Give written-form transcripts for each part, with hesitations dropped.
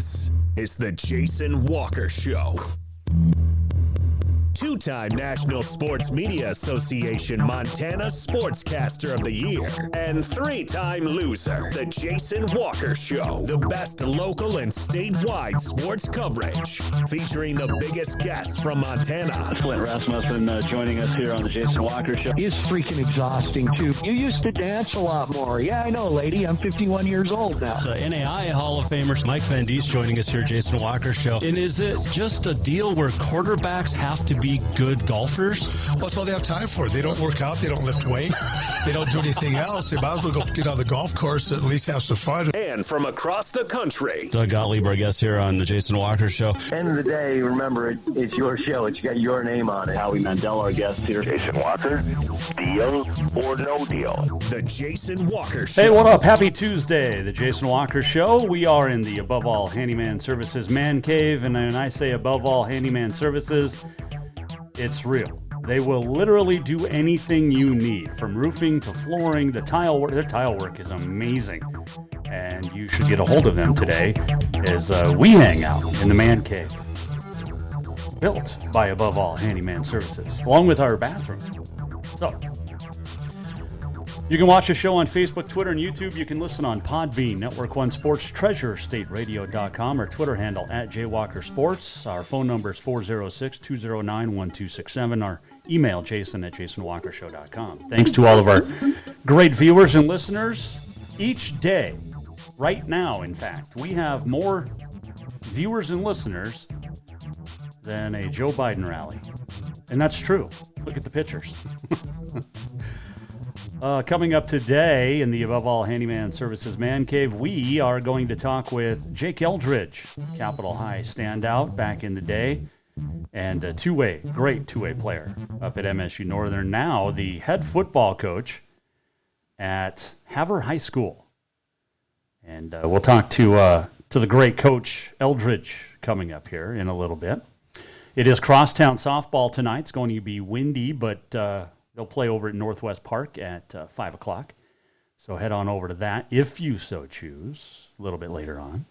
This is the Jason Walker Show. Two-time National Sports Media Association Montana Sportscaster of the Year and three-time loser, the Jason Walker Show. The best local and statewide sports coverage, featuring the biggest guests from Montana. Flint Rasmussen joining us here on the Jason Walker Show. He's freaking exhausting, too. You used to dance a lot more. Yeah, I know, lady. I'm 51 years old now. The NAI Hall of Famer Mike VanDerveer joining us here, Jason Walker Show. And is it just a deal where quarterbacks have to be good golfers? Well, that's all they have time for. They don't work out. They don't lift weights. They don't do anything else. They might as well go get on the golf course and at least have some fun. And from across the country, Doug Gottlieb, our guest here on the Jason Walker Show. End of the day, remember, it's your show. It's got your name on it. Howie Mandel, our guest here. Jason Walker, deal or no deal? The Jason Walker Show. Hey, what up? Happy Tuesday, the Jason Walker Show. We are in the Above All Handyman Services Man Cave, and when I say Above All Handyman Services, it's real. They will literally do anything you need, from roofing to flooring, the tile work. Their tile work is amazing, and you should get a hold of them today as we hang out in the Man Cave, built by Above All Handyman Services, along with our bathroom. So, you can watch the show on Facebook, Twitter, and YouTube. You can listen on Podbean, Network One Sports, TreasureStateRadio.com, our Twitter handle @JWalkerSports. Our phone number is 406-209-1267. Our email, jason@jasonwalkershow.com. Thanks to all of our great viewers and listeners. Each day, right now, in fact, we have more viewers and listeners than a Joe Biden rally. And that's true. Look at the pictures. Coming up today in the Above All Handyman Services Man Cave, we are going to talk with Jake Eldridge, Capitol High standout back in the day, and a great two-way player up at MSU Northern. Now the head football coach at Havre High School. And we'll talk to the great Coach Eldridge coming up here in a little bit. It is crosstown softball tonight. It's going to be windy, but they'll play over at Northwest Park at 5 o'clock. So head on over to that if you so choose a little bit later on.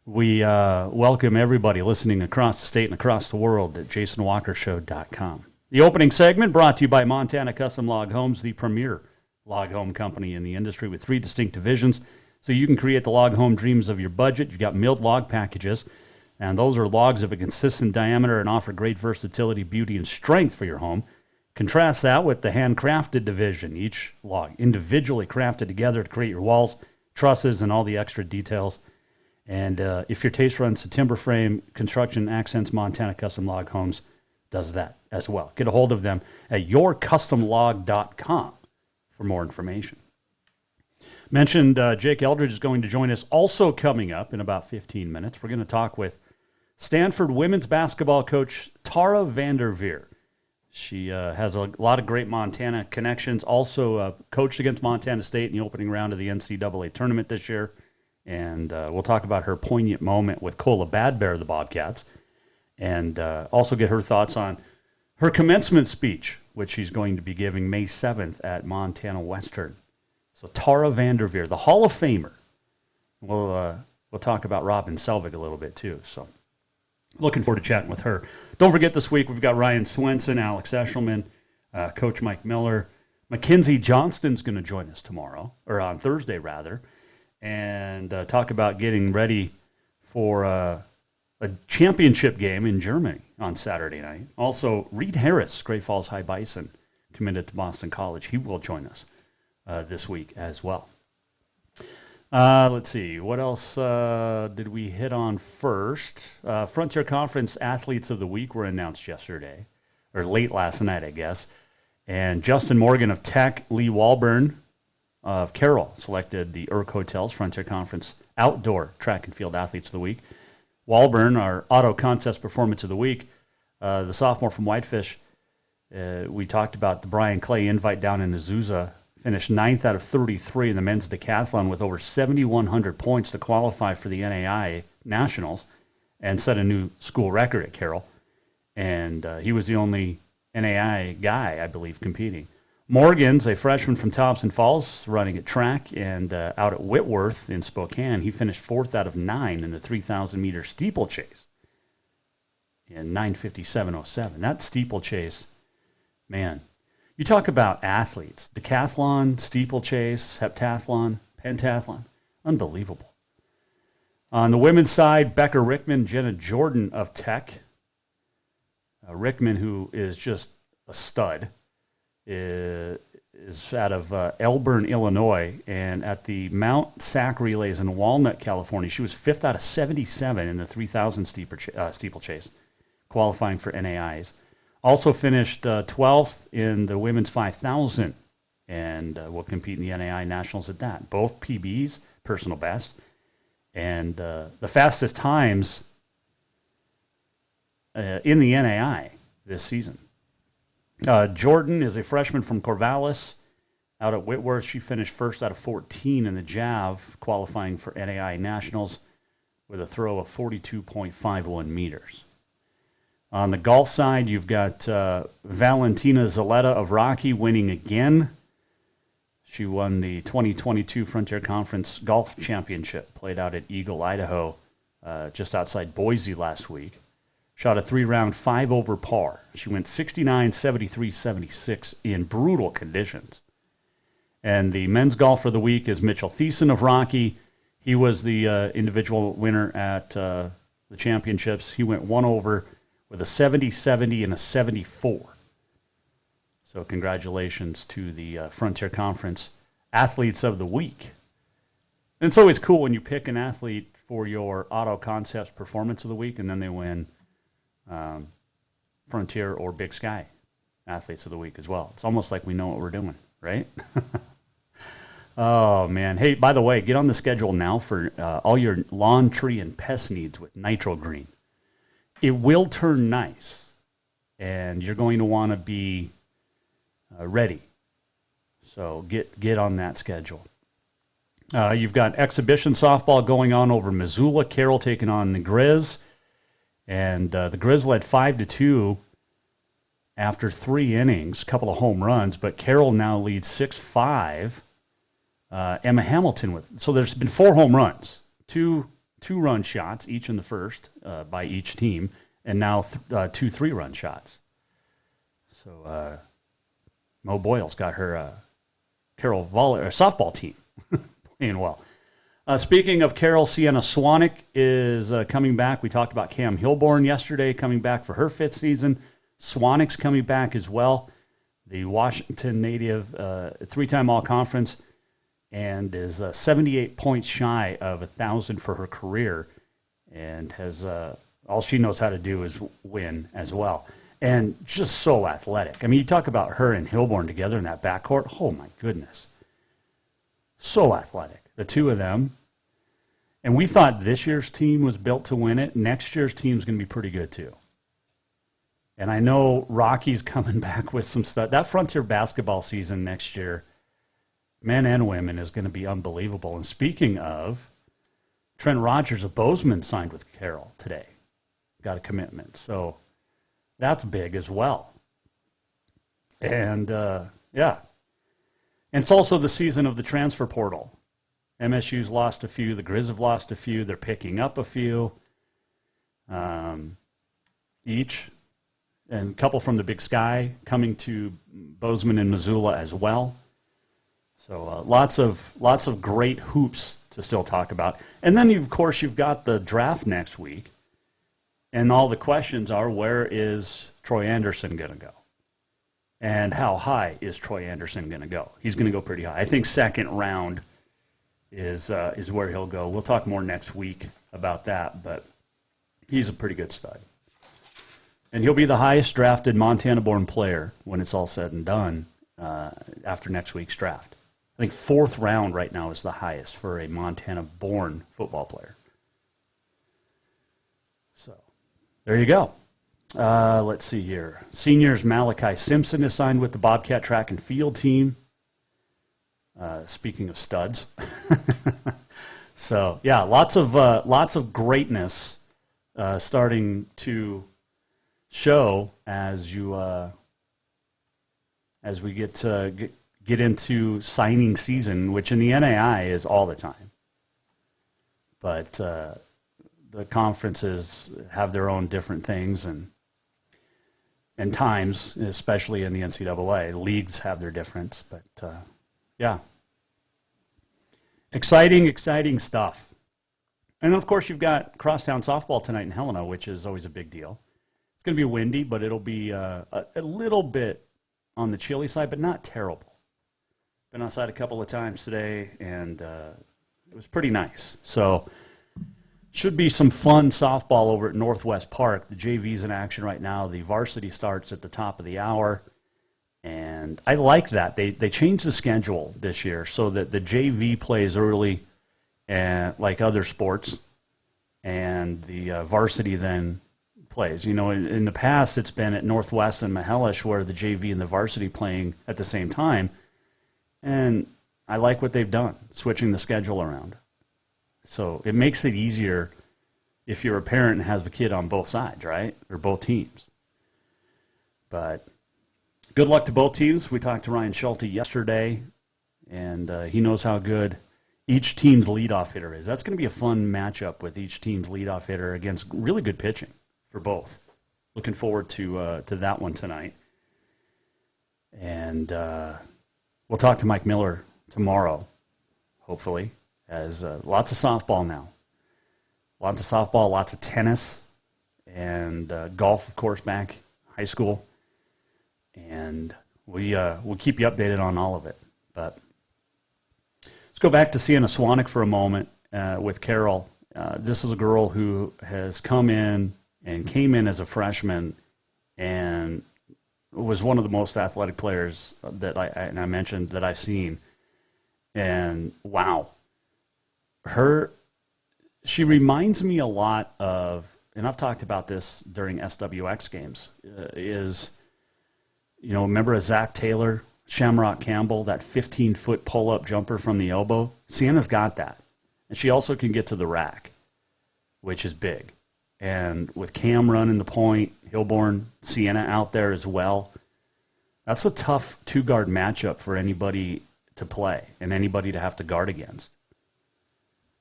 We welcome everybody listening across the state and across the world at jasonwalkershow.com. The opening segment brought to you by Montana Custom Log Homes, the premier log home company in the industry with 3 distinct divisions. So you can create the log home dreams of your budget. You've got milled log packages, and those are logs of a consistent diameter and offer great versatility, beauty, and strength for your home. Contrast that with the handcrafted division, each log individually crafted together to create your walls, trusses, and all the extra details. And if your taste runs to timber frame, Construction Accents Montana Custom Log Homes does that as well. Get a hold of them at yourcustomlog.com for more information. Mentioned Jake Eldridge is going to join us also coming up in about 15 minutes. We're going to talk with Stanford women's basketball coach Tara VanDerveer. She has a lot of great Montana connections, also coached against Montana State in the opening round of the NCAA tournament this year. And we'll talk about her poignant moment with Cola Badbear of the Bobcats, and also get her thoughts on her commencement speech, which she's going to be giving May 7th at Montana Western. So Tara VanDerveer, the Hall of Famer. We'll talk about Robin Selvig a little bit too. So looking forward to chatting with her. Don't forget this week we've got Ryan Swenson, Alex Eshelman, Coach Mike Miller. Mackenzie Johnston's going to join us tomorrow, or on Thursday rather, and talk about getting ready for a championship game in Germany on Saturday night. Also, Reed Harris, Great Falls High Bison, committed to Boston College. He will join us this week as well. Let's see. What else did we hit on first? Frontier Conference Athletes of the Week were announced yesterday, or late last night, I guess. And Justin Morgan of Tech, Lee Walburn of Carroll selected the Urk Hotels Frontier Conference Outdoor Track and Field Athletes of the Week. Walburn, our Auto Contest Performance of the Week, the sophomore from Whitefish. We talked about the Brian Clay invite down in Azusa. Finished 9th out of 33 in the men's decathlon with over 7,100 points to qualify for the NAI Nationals and set a new school record at Carroll. And he was the only NAI guy, I believe, competing. Morgan's a freshman from Thompson Falls running at track, and out at Whitworth in Spokane, he finished 4th out of 9 in the 3,000-meter steeplechase in 9:57.07. That steeplechase, man, you talk about athletes, decathlon, steeplechase, heptathlon, pentathlon, unbelievable. On the women's side, Becca Rickman, Jenna Jordan of Tech. Rickman, who is just a stud, is out of Elburn, Illinois, and at the Mount Sac Relays in Walnut, California, she was 5th out of 77 in the 3,000 steeplechase, qualifying for NAIs. Also finished 12th in the women's 5,000, and will compete in the NAI Nationals at that. Both PBs, personal best, and the fastest times in the NAI this season. Jordan is a freshman from Corvallis out at Whitworth. She finished 1st out of 14 in the JAV, qualifying for NAI Nationals with a throw of 42.51 meters. On the golf side, you've got Valentina Zaletta of Rocky winning again. She won the 2022 Frontier Conference Golf Championship, played out at Eagle, Idaho, just outside Boise last week. Shot a 3-round 5 over par. She went 69, 73, 76 in brutal conditions. And the men's golf for the week is Mitchell Thiessen of Rocky. He was the individual winner at the championships. He went 1 over with a 70, 70, and a 74. So congratulations to the Frontier Conference Athletes of the Week. And it's always cool when you pick an athlete for your Auto Concepts Performance of the Week, and then they win Frontier or Big Sky Athletes of the Week as well. It's almost like we know what we're doing, right? Oh, man. Hey, by the way, get on the schedule now for all your lawn, tree, and pest needs with Nitro Green. It will turn nice, and you're going to want to be ready. So get on that schedule. You've got exhibition softball going on over Missoula. Carroll taking on the Grizz. And the Grizz led 5-2 after 3 innings, a couple of home runs, but Carroll now leads 6-5. Emma Hamilton with, so there's been 4 home runs, two-run shots, each in the first by each team, and now 2 3-run shots. So Mo Boyle's got her Carroll softball team playing well. Speaking of Carroll, Sienna Swanick is coming back. We talked about Cam Hilborn yesterday, coming back for her 5th season. Swanick's coming back as well. The Washington native, 3-time All-Conference, and is 78 points shy of 1,000 for her career, and has all she knows how to do is win as well. And just so athletic. I mean, you talk about her and Hilborn together in that backcourt. Oh, my goodness. So athletic. The two of them. And we thought this year's team was built to win it. Next year's team's going to be pretty good, too. And I know Rocky's coming back with some stuff. That Frontier basketball season next year, men and women, is going to be unbelievable. And speaking of, Trent Rogers of Bozeman signed with Carroll today. Got a commitment. So that's big as well. And, yeah. And it's also the season of the transfer portal. MSU's lost a few. The Grizz have lost a few. They're picking up a few each. And a couple from the Big Sky coming to Bozeman and Missoula as well. So lots of great hoops to still talk about. And then, of course, you've got the draft next week. And all the questions are, where is Troy Anderson going to go? And how high is Troy Anderson going to go? He's going to go pretty high. I think second round is where he'll go. We'll talk more next week about that, but he's a pretty good stud. And he'll be the highest drafted Montana-born player when it's all said and done after next week's draft. I think 4th round right now is the highest for a Montana-born football player. So there you go. Let's see here. Seniors Malachi Simpson is signed with the Bobcat track and field team. Speaking of studs. So, yeah, lots of greatness starting to show as as we get into signing season, which in the NAI is all the time. But the conferences have their own different things and times, especially in the NCAA. Leagues have their difference, but yeah. Exciting stuff. And of course, you've got crosstown softball tonight in Helena, which is always a big deal. It's going to be windy, but it'll be a little bit on the chilly side, but not terrible. Been outside a couple of times today, and it was pretty nice. So should be some fun softball over at Northwest Park. The JV's in action right now. The varsity starts at the top of the hour, and I like that. They changed the schedule this year so that the JV plays early, and like other sports, and the varsity then plays. You know, in the past, it's been at Northwest and Mahelish where the JV and the varsity playing at the same time, and I like what they've done, switching the schedule around. So it makes it easier if you're a parent and has the kid on both sides, right? Or both teams. But good luck to both teams. We talked to Ryan Schulte yesterday, and he knows how good each team's leadoff hitter is. That's going to be a fun matchup with each team's leadoff hitter against really good pitching for both. Looking forward to that one tonight. And we'll talk to Mike Miller tomorrow, hopefully. As lots of softball now. Lots of softball, lots of tennis, and golf, of course, back high school. And we'll keep you updated on all of it. But let's go back to Sienna Swanek for a moment with Carol. This is a girl who has come in and came in as a freshman and was one of the most athletic players that I mentioned that I've seen. And wow. She reminds me a lot of, and I've talked about this during SWX games, remember Zach Taylor, Shamrock Campbell, that 15-foot pull-up jumper from the elbow? Sienna's got that. And she also can get to the rack, which is big. And with Cam running the point, Hilborn, Sienna out there as well, that's a tough two-guard matchup for anybody to play and anybody to have to guard against.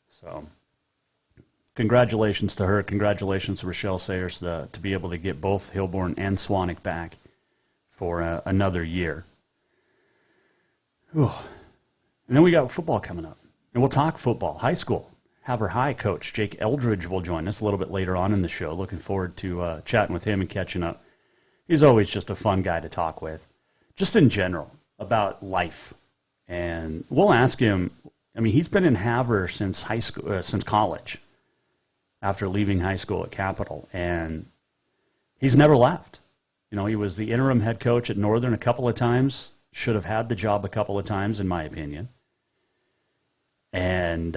So, congratulations to her. Congratulations to Rochelle Sayers to be able to get both Hilborn and Swanek back for another year. Whew. And then we got football coming up. And we'll talk football. High school. Havre High coach Jake Eldridge will join us a little bit later on in the show. Looking forward to chatting with him and catching up. He's always just a fun guy to talk with, just in general, about life. And we'll ask him. I mean, he's been in Havre since high school, since college, after leaving high school at Capital, and he's never left. You know, he was the interim head coach at Northern a couple of times, should have had the job a couple of times, in my opinion, and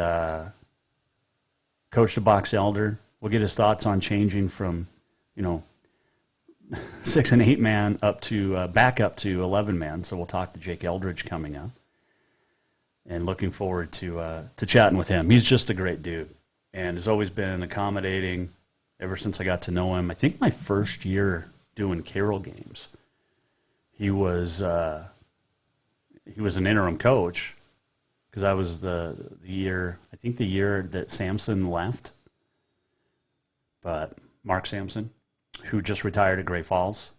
coached a box elder. We'll get his thoughts on changing from, 6 and 8 man up to back up to 11 man. So we'll talk to Jake Eldridge coming up. And looking forward to chatting with him. He's just a great dude and has always been accommodating ever since I got to know him. I think my first year doing Carroll games, he was an interim coach because I was the year that Sampson left. But Mark Sampson, who just retired at Great Falls,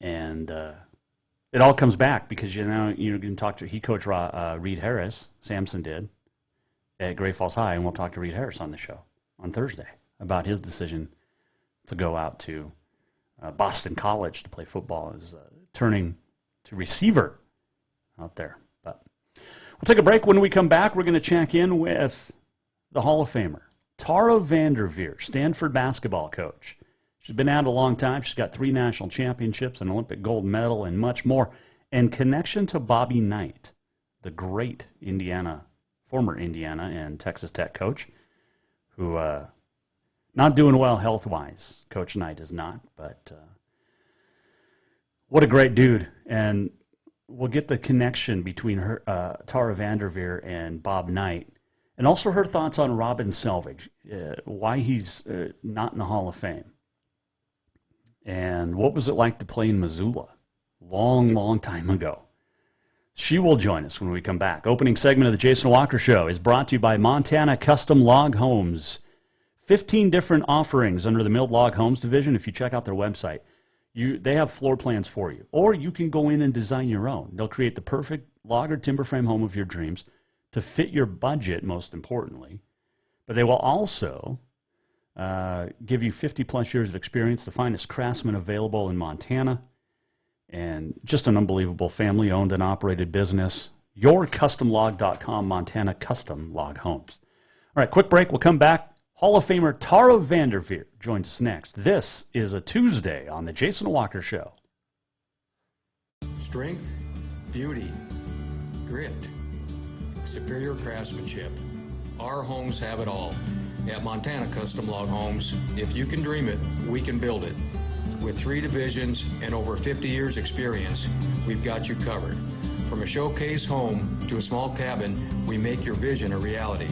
and it all comes back because you can talk to. He coached Reed Harris. Sampson did at Great Falls High, and we'll talk to Reed Harris on the show on Thursday about his decision to go out to Boston College to play football, as turning to receiver out there. But we'll take a break. When we come back, we're going to check in with the Hall of Famer Tara VanDerveer, Stanford basketball coach. She's been out a long time. She's got 3 national championships, an Olympic gold medal, and much more. And connection to Bobby Knight, the great former Indiana and Texas Tech coach, who not doing well health-wise. Coach Knight is not, but what a great dude. And we'll get the connection between her, Tara VanDerveer and Bob Knight, and also her thoughts on Robin Selvig, why he's not in the Hall of Fame. And what was it like to play in Missoula long, long time ago. She will join us when we come back. Opening segment of the Jason Walker Show is brought to you by Montana Custom Log Homes. 15 different offerings under the Milled Log Homes division. If you check out their website, they have floor plans for you. Or you can go in and design your own. They'll create the perfect log or timber frame home of your dreams to fit your budget, most importantly. But they will also give you 50-plus years of experience, the finest craftsmen available in Montana, and just an unbelievable family-owned and operated business. YourCustomLog.com, Montana Custom Log Homes. All right, quick break. We'll come back. Hall of Famer Tara VanDerveer joins us next. This is a Tuesday on the Jason Walker Show. Strength, beauty, grit, superior craftsmanship. Our homes have it all. At Montana Custom Log Homes, if you can dream it, we can build it. With 3 divisions and over 50 years experience, we've got you covered. From a showcase home to a small cabin, we make your vision a reality.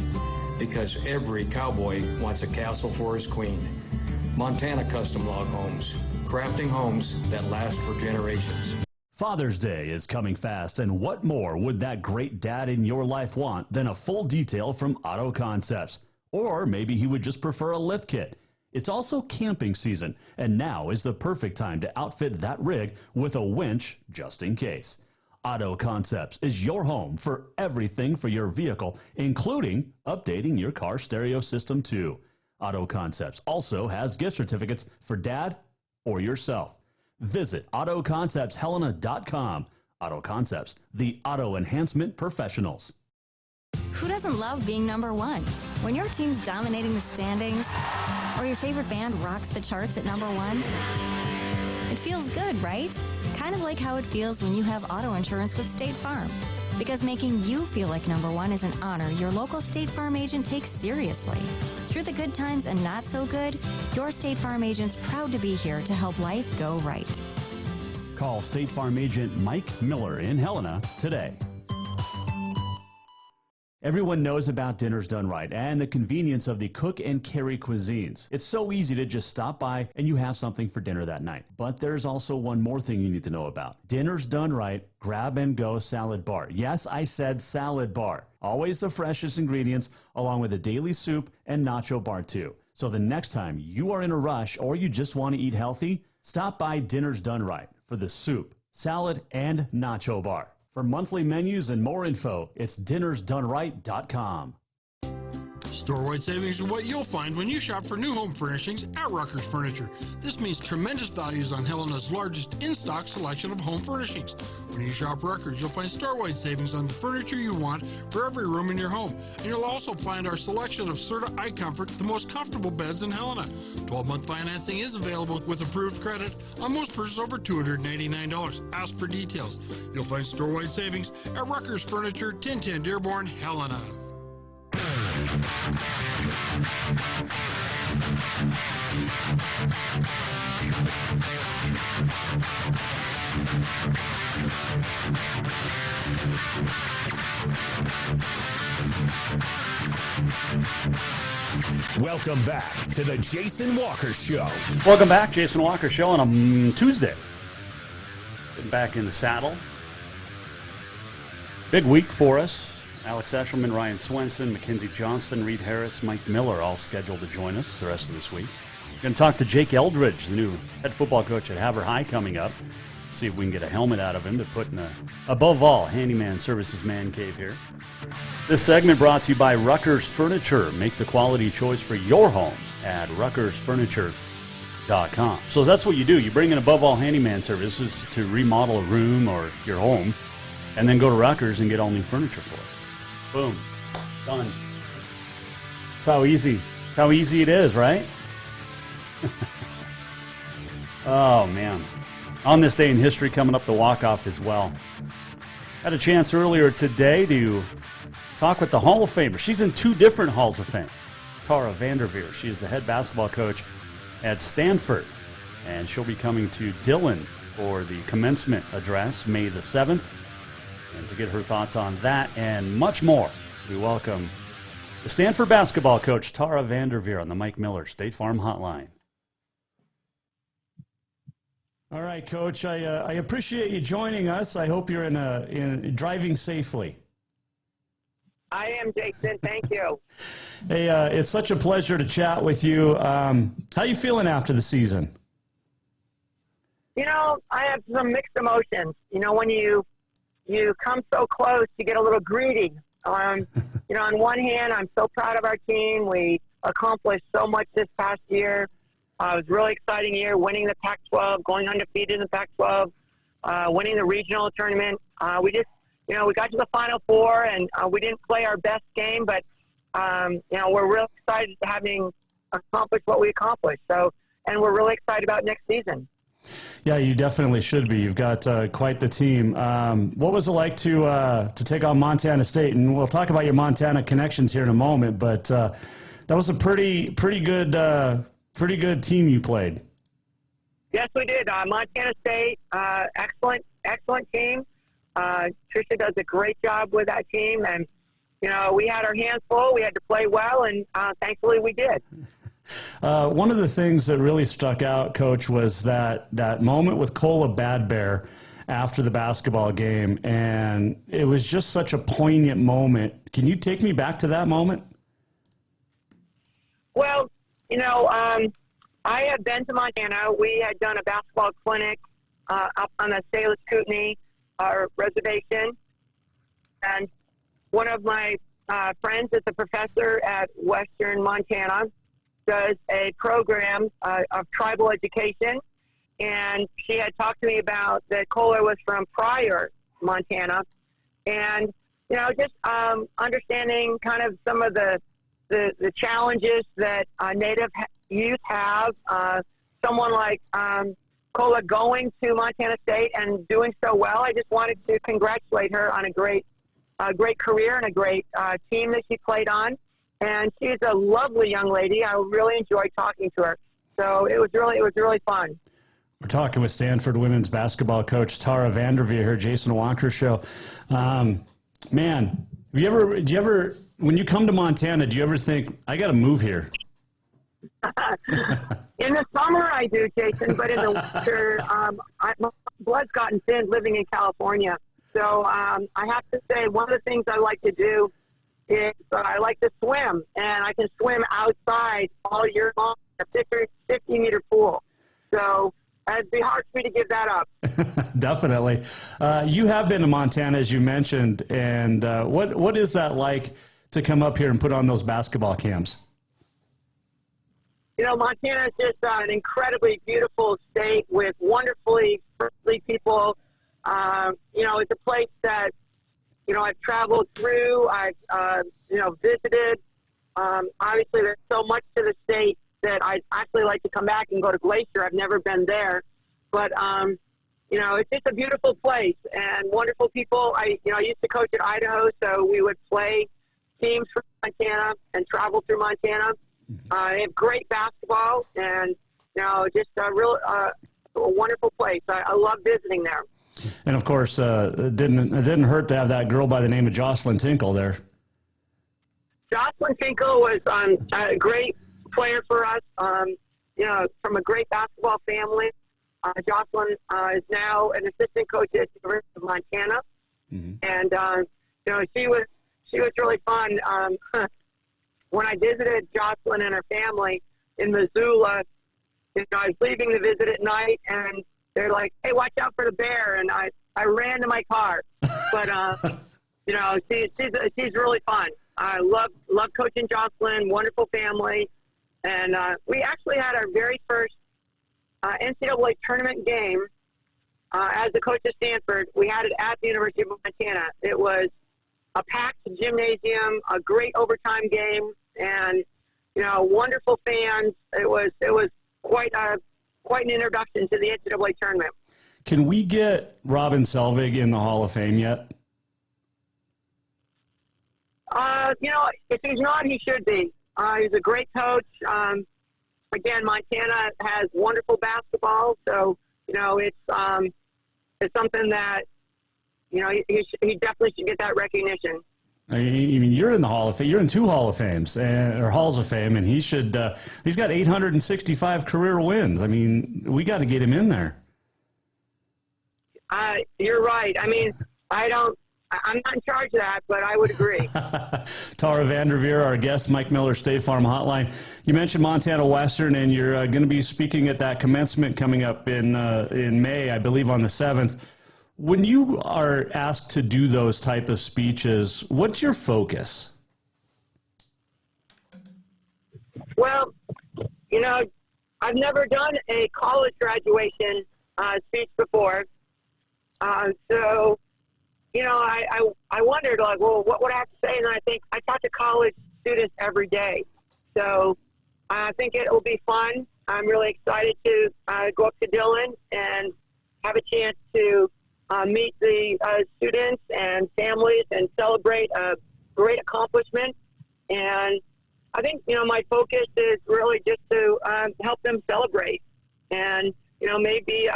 Because every cowboy wants a castle for his queen. Montana Custom Log Homes, crafting homes that last for generations. Father's Day is coming fast, and what more would that great dad in your life want than a full detail from Auto Concepts? Or maybe he would just prefer a lift kit. It's also camping season, and now is the perfect time to outfit that rig with a winch just in case. Auto Concepts is your home for everything for your vehicle, including updating your car stereo system too. Auto Concepts also has gift certificates for dad or yourself. Visit AutoConceptsHelena.com. Auto Concepts, the auto enhancement professionals. Who doesn't love being number one? When your team's dominating the standings, or your favorite band rocks the charts at number one, it feels good, right? Kind of like how it feels when you have auto insurance with State Farm. Because making you feel like number one is an honor your local State Farm agent takes seriously. Through the good times and not so good, your State Farm agent's proud to be here to help life go right. Call State Farm agent Mike Miller in Helena today. Everyone knows about Dinner's Done Right and the convenience of the cook and carry cuisines. It's so easy to just stop by and you have something for dinner that night. But there's also one more thing you need to know about. Dinner's Done Right Grab and Go Salad Bar. Yes, I said salad bar. Always the freshest ingredients, along with a daily soup and nacho bar too. So the next time you are in a rush or you just want to eat healthy, stop by Dinner's Done Right for the soup, salad, and nacho bar. For monthly menus and more info, it's dinnersdoneright.com. Store-wide savings are what you'll find when you shop for new home furnishings at Rucker's Furniture. This means tremendous values on Helena's largest in-stock selection of home furnishings. When you shop Rucker's, you'll find store-wide savings on the furniture you want for every room in your home. And you'll also find our selection of Serta iComfort, the most comfortable beds in Helena. 12-month financing is available with approved credit on most purchases over $289. Ask for details. You'll find store-wide savings at Rucker's Furniture, 1010 Dearborn, Helena. Welcome back to the Jason Walker Show. Welcome back, Jason Walker Show on a Tuesday. Getting back in the saddle. Big week for us. Alex Eshelman, Ryan Swenson, Mackenzie Johnston, Reed Harris, Mike Miller all scheduled to join us the rest of this week. We're going to talk to Jake Eldridge, the new head football coach at Havre High, coming up. See if we can get a helmet out of him to put in a, above all, handyman services man cave here. This segment brought to you by Rucker's Furniture. Make the quality choice for your home at ruckersfurniture.com. So that's what you do. You bring in above all handyman services to remodel a room or your home, and then go to Rucker's and get all new furniture for it. Boom. Done. That's how easy it is, right? Oh, man. On this day in history, coming up the walk-off as well. Had a chance earlier today to talk with the Hall of Famer. She's in 2 different Halls of Fame. Tara VanDerveer. She is the head basketball coach at Stanford. And she'll be coming to Dillon for the commencement address, May the 7th. And to get her thoughts on that and much more, we welcome the Stanford basketball coach, Tara VanDerveer, on the Mike Miller State Farm Hotline. All right, Coach. I appreciate you joining us. I hope you're in driving safely. I am, Jason. Thank you. Hey, it's such a pleasure to chat with you. How you feeling after the season? You know, I have some mixed emotions. You know, when you come so close, you get a little greedy. You know, on one hand, I'm so proud of our team. We accomplished so much this past year. It was a really exciting year, winning the Pac-12, going undefeated in the Pac-12, winning the regional tournament. We just, you know, we got to the Final Four, and we didn't play our best game, but, you know, we're real excited having accomplished what we accomplished. So, and we're really excited about next season. Yeah, you definitely should be. You've got quite the team. What was it like to take on Montana State? And we'll talk about your Montana connections here in a moment. But that was a pretty good team you played. Yes, we did. Montana State, excellent team. Tricia does a great job with that team, and you know we had our hands full. We had to play well, and thankfully we did. One of the things that really stuck out, Coach, was that moment with Cola Bad Bear after the basketball game, and it was just such a poignant moment. Can you take me back to that moment? Well, you know, I have been to Montana. We had done a basketball clinic up on the Salish Kootenai reservation, and one of my friends is a professor at Western Montana, does a program of tribal education, and she had talked to me about that Kohler was from Pryor, Montana, and you know, just understanding kind of some of the challenges that Native youth have. Someone like Kohler going to Montana State and doing so well. I just wanted to congratulate her on a great career and a great team that she played on. And she's a lovely young lady. I really enjoyed talking to her. So it was really fun. We're talking with Stanford women's basketball coach Tara VanDerveer here, Jason Walker Show. Man, do you ever, when you come to Montana, do you ever think, I got to move here? In the summer I do, Jason, but in the winter, my blood's gotten thin living in California. So I have to say one of the things I like to do is I like to swim, and I can swim outside all year long in a 50-meter pool. So it'd be hard for me to give that up. Definitely. You have been to Montana, as you mentioned, and what is that like to come up here and put on those basketball camps? You know, Montana is just an incredibly beautiful state with wonderfully friendly people. You know, it's a place that, you know, I've traveled through. I've, you know, visited. Obviously, there's so much to the state that I'd actually like to come back and go to Glacier. I've never been there. But, you know, it's just a beautiful place and wonderful people. I used to coach at Idaho, so we would play teams from Montana and travel through Montana. They have great basketball and, you know, just a wonderful place. I love visiting there. And of course, it didn't hurt to have that girl by the name of Jocelyn Tinkle there. Jocelyn Tinkle was a great player for us. You know, from a great basketball family. Jocelyn is now an assistant coach at the University of Montana, and you know, she was really fun. When I visited Jocelyn and her family in Missoula, you know, I was leaving the visit at night, and they're like, "Hey, watch out for the bear!" And I ran to my car. But you know, she's really fun. I love coaching Jocelyn. Wonderful family, and we actually had our very first NCAA tournament game as the coach of Stanford. We had it at the University of Montana. It was a packed gymnasium, a great overtime game, and you know, wonderful fans. It was quite an introduction to the NCAA tournament. Can we get Robin Selvig in the Hall of Fame yet? You know, if he's not, he should be. He's a great coach. Again, Montana has wonderful basketball, so you know it's something that, you know, he definitely should get that recognition. I mean, you're in the Hall of Fame. You're in 2 Hall of Fames or Halls of Fame, and he should. He's got 865 career wins. I mean, we got to get him in there. You're right. I mean, I'm not in charge of that, but I would agree. Tara VanDerveer, our guest, Mike Miller, State Farm Hotline. You mentioned Montana Western, and you're going to be speaking at that commencement coming up in May, I believe on the 7th. When you are asked to do those type of speeches, what's your focus? Well, you know, I've never done a college graduation speech before. So, you know, I wondered, like, well, what would I have to say? And I think I talk to college students every day. So I think it will be fun. I'm really excited to go up to Dillon and have a chance to meet the students and families and celebrate a great accomplishment. And I think, you know, my focus is really just to help them celebrate and, you know, maybe,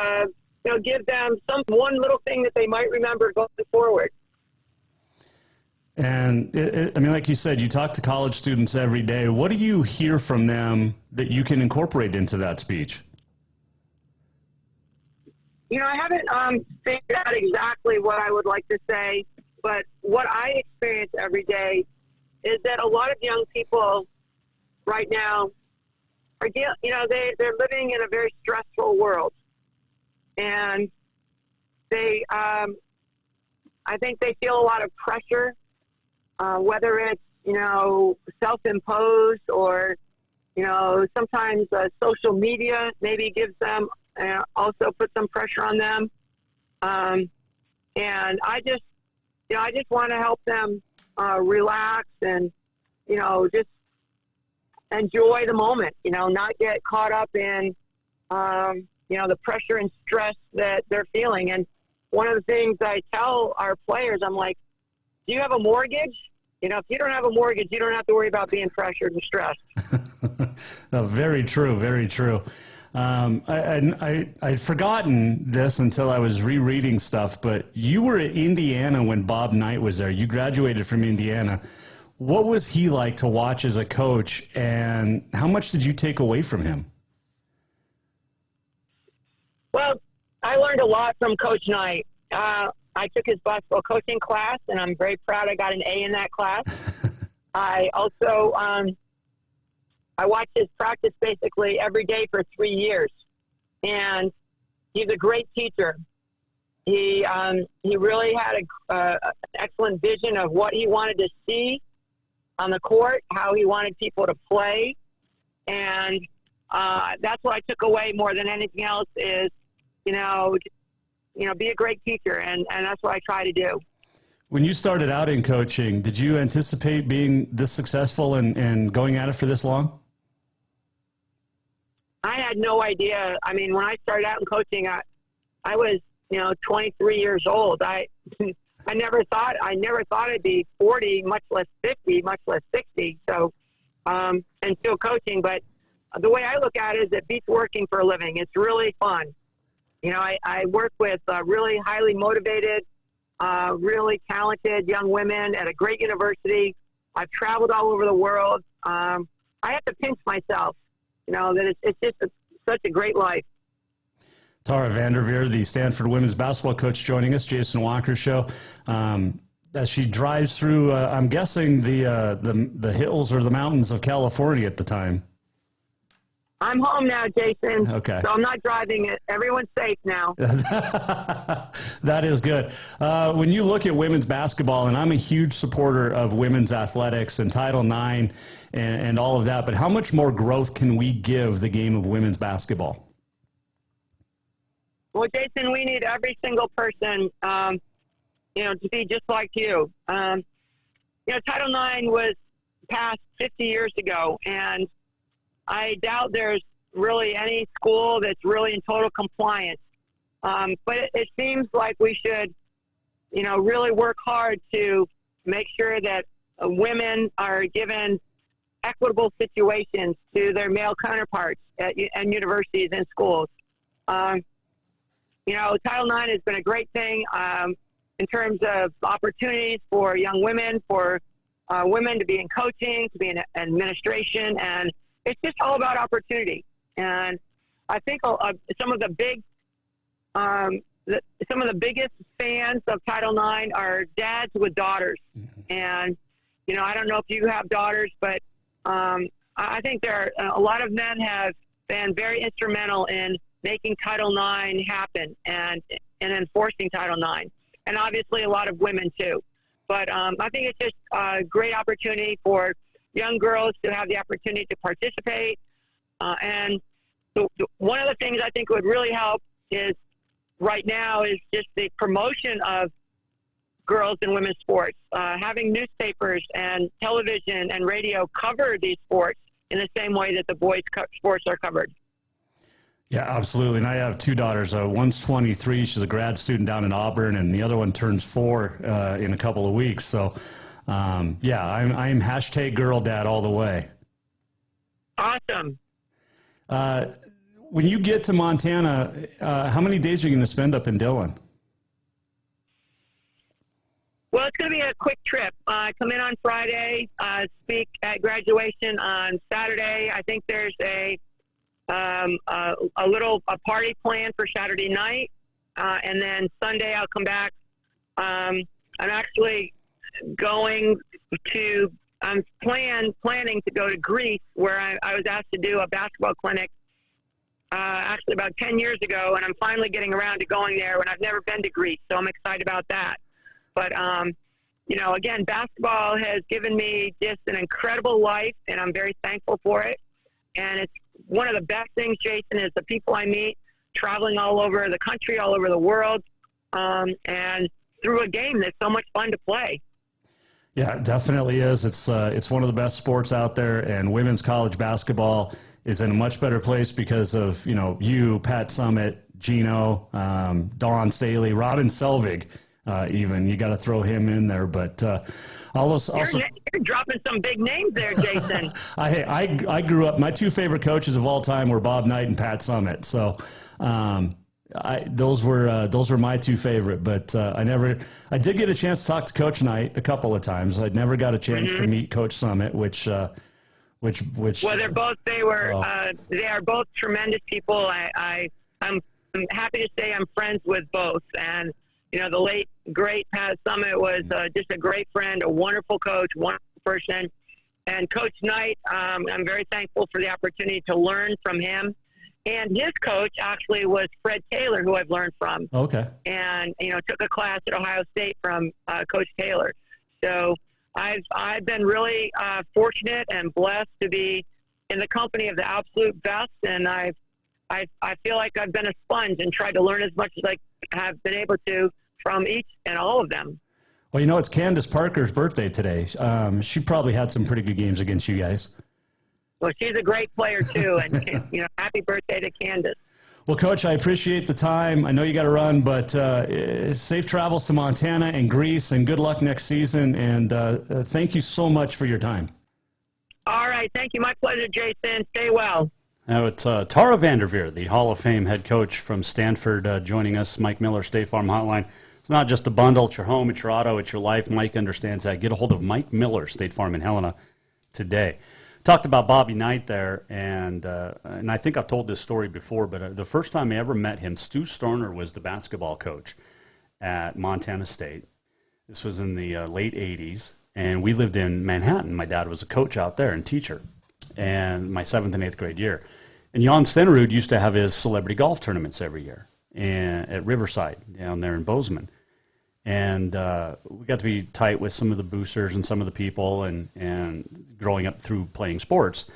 you know, give them one little thing that they might remember going forward. And I mean, like you said, you talk to college students every day. What do you hear from them that you can incorporate into that speech? You know, I haven't figured out exactly what I would like to say, but what I experience every day is that a lot of young people right now are, you know, they're living in a very stressful world. And they, I think they feel a lot of pressure, whether it's, you know, self-imposed or, you know, sometimes social media maybe gives them, also put some pressure on them. And I just want to help them relax and, you know, just enjoy the moment, you know, not get caught up in, you know, the pressure and stress that they're feeling. And one of the things I tell our players, I'm like, do you have a mortgage? You know, if you don't have a mortgage, you don't have to worry about being pressured and stressed. No, very true, very true. I'd forgotten this until I was rereading stuff, but you were at Indiana when Bob Knight was there. You graduated from Indiana. What was he like to watch as a coach, and how much did you take away from him? Well, I learned a lot from Coach Knight. I took his basketball coaching class, and I'm very proud I got an A in that class. I also I watched his practice basically every day for 3 years, and he's a great teacher. He really had an excellent vision of what he wanted to see on the court, how he wanted people to play, and that's what I took away more than anything else is, you know, be a great teacher, and that's what I try to do. When you started out in coaching, did you anticipate being this successful and going at it for this long? I had no idea. I mean, when I started out in coaching, I was, you know, 23 years old. I never thought I'd be 40, much less 50, much less 60. So, and still coaching. But the way I look at it is it beats working for a living. It's really fun. You know, I work with really highly motivated, really talented young women at a great university. I've traveled all over the world. I have to pinch myself, you know, that it's just such a great life. Tara VanDerveer, the Stanford women's basketball coach, joining us, Jason Walker Show. As she drives through, I'm guessing the hills or the mountains of California at the time. I'm home now, Jason. Okay. So I'm not driving it. Everyone's safe now. That is good. When you look at women's basketball, and I'm a huge supporter of women's athletics and Title IX and all of that, but how much more growth can we give the game of women's basketball? Well, Jason, we need every single person, you know, to be just like you. You know, Title IX was passed 50 years ago, and I doubt there's really any school that's really in total compliance. But it seems like we should, you know, really work hard to make sure that women are given equitable situations to their male counterparts at universities and schools. You know, Title IX has been a great thing in terms of opportunities for young women, for women to be in coaching, to be in administration, and it's just all about opportunity. And I think some of the big some of the biggest fans of Title IX are dads with daughters. And, you know, I don't know if you have daughters, but I think there are a lot of men have been very instrumental in making Title IX happen and enforcing Title IX. And obviously a lot of women too. But I think it's just a great opportunity for young girls to have the opportunity to participate. And one of the things I think would really help is right now is just the promotion of girls and women's sports, having newspapers and television and radio cover these sports in the same way that the boys' sports are covered. Yeah, absolutely. And I have two daughters. One's 23. She's a grad student down in Auburn, and the other one turns 4 in a couple of weeks. So, yeah, I'm hashtag girl dad all the way. Awesome. When you get to Montana, how many days are you going to spend up in Dillon? Well, it's going to be a quick trip. Come in on Friday, speak at graduation on Saturday. I think there's a party plan for Saturday night, and then Sunday I'll come back. I'm actually going to planning to go to Greece, where I was asked to do a basketball clinic actually about 10 years ago, and I'm finally getting around to going there when I've never been to Greece, so I'm excited about that. But, you know, again, basketball has given me just an incredible life, and I'm very thankful for it. And it's one of the best things, Jason, is the people I meet traveling all over the country, all over the world, and through a game that's so much fun to play. Yeah, it definitely is. It's one of the best sports out there, and women's college basketball is in a much better place because of, you know, you, Pat Summitt, Gino, Dawn Staley, Robin Selvig. Even you got to throw him in there, but all those also you're dropping some big names there, Jason. I grew up. My two favorite coaches of all time were Bob Knight and Pat Summitt. So those were my two favorite. But I did get a chance to talk to Coach Knight a couple of times. I never got a chance to meet Coach Summitt, which. Well, they are both tremendous people. I'm happy to say I'm friends with both, and. You know, the late, great Pat Summitt was just a great friend, a wonderful coach, wonderful person. And Coach Knight, I'm very thankful for the opportunity to learn from him. And his coach actually was Fred Taylor, who I've learned from. Okay. And, you know, took a class at Ohio State from Coach Taylor. So I've been really fortunate and blessed to be in the company of the absolute best. And I feel like I've been a sponge and tried to learn as much as I have been able to from each and all of them. Well, you know, it's Candace Parker's birthday today. She probably had some pretty good games against you guys. Well, she's a great player too, and you know, happy birthday to Candace. Well, Coach, I appreciate the time. I know you got to run, but safe travels to Montana and Greece, and good luck next season. And thank you so much for your time. All right, thank you. My pleasure, Jason. Stay well. Now it's Tara VanDerveer, the Hall of Fame head coach from Stanford, joining us. Mike Miller, State Farm Hotline. It's not just a bundle. It's your home. It's your auto. It's your life. Mike understands that. Get a hold of Mike Miller, State Farm in Helena, today. Talked about Bobby Knight there, and I think I've told this story before, but the first time I ever met him, Stu Starner was the basketball coach at Montana State. This was in the late 80s, and we lived in Manhattan. My dad was a coach out there and teacher, and my 7th and 8th grade year. And Jan Stenerud used to have his celebrity golf tournaments every year at Riverside down there in Bozeman. And we got to be tight with some of the boosters and some of the people and growing up through playing sports.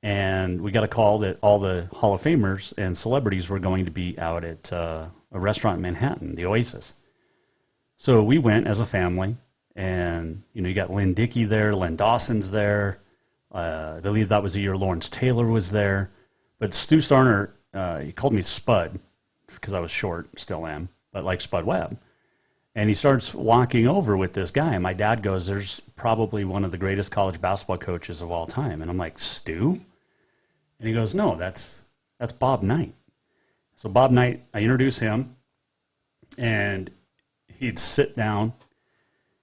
And we got a call that all the Hall of Famers and celebrities were going to be out at a restaurant in Manhattan, the Oasis. So we went as a family, and, you know, you got Lynn Dickey there, Len Dawson's there. I believe that was the year Lawrence Taylor was there. But Stu Starner, he called me Spud because I was short, still am, but like Spud Webb. And he starts walking over with this guy. And my dad goes, there's probably one of the greatest college basketball coaches of all time. And I'm like, Stu? And he goes, no, that's Bob Knight. So Bob Knight, I introduce him, and he'd sit down,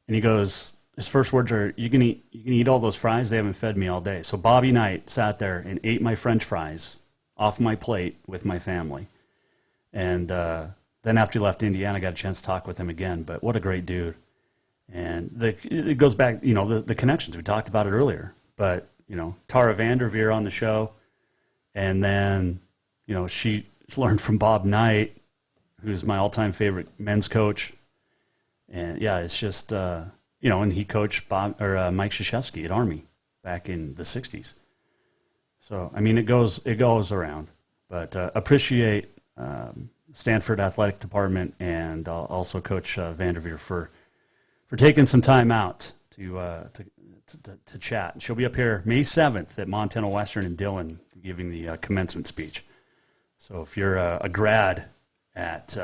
and he goes, his first words are, you can eat all those fries? They haven't fed me all day. So Bobby Knight sat there and ate my French fries off my plate with my family. And then after he left Indiana, I got a chance to talk with him again. But what a great dude. And it goes back, the connections. We talked about it earlier. But, Tara VanDerveer on the show. And then, she learned from Bob Knight, who's my all-time favorite men's coach. And, yeah, it's just, and he coached Mike Krzyzewski at Army back in the 60s. So, I mean, it goes around. But appreciate Stanford Athletic Department and also Coach VanDerveer for taking some time out to chat. And she'll be up here May 7th at Montana Western in Dillon giving the commencement speech. So if you're a grad at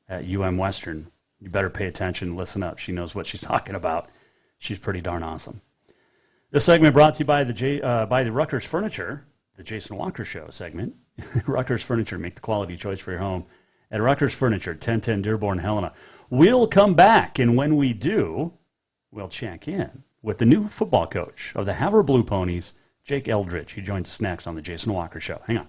Western, you better pay attention, listen up. She knows what she's talking about. She's pretty darn awesome. This segment brought to you by the Rutgers Furniture, the Jason Walker Show segment. Rutgers Furniture, make the quality choice for your home at Rutgers Furniture, 1010 Dearborn, Helena. We'll come back, and when we do, we'll check in with the new football coach of the Havre Blue Ponies, Jake Eldridge. He joins us next on the Jason Walker Show. Hang on.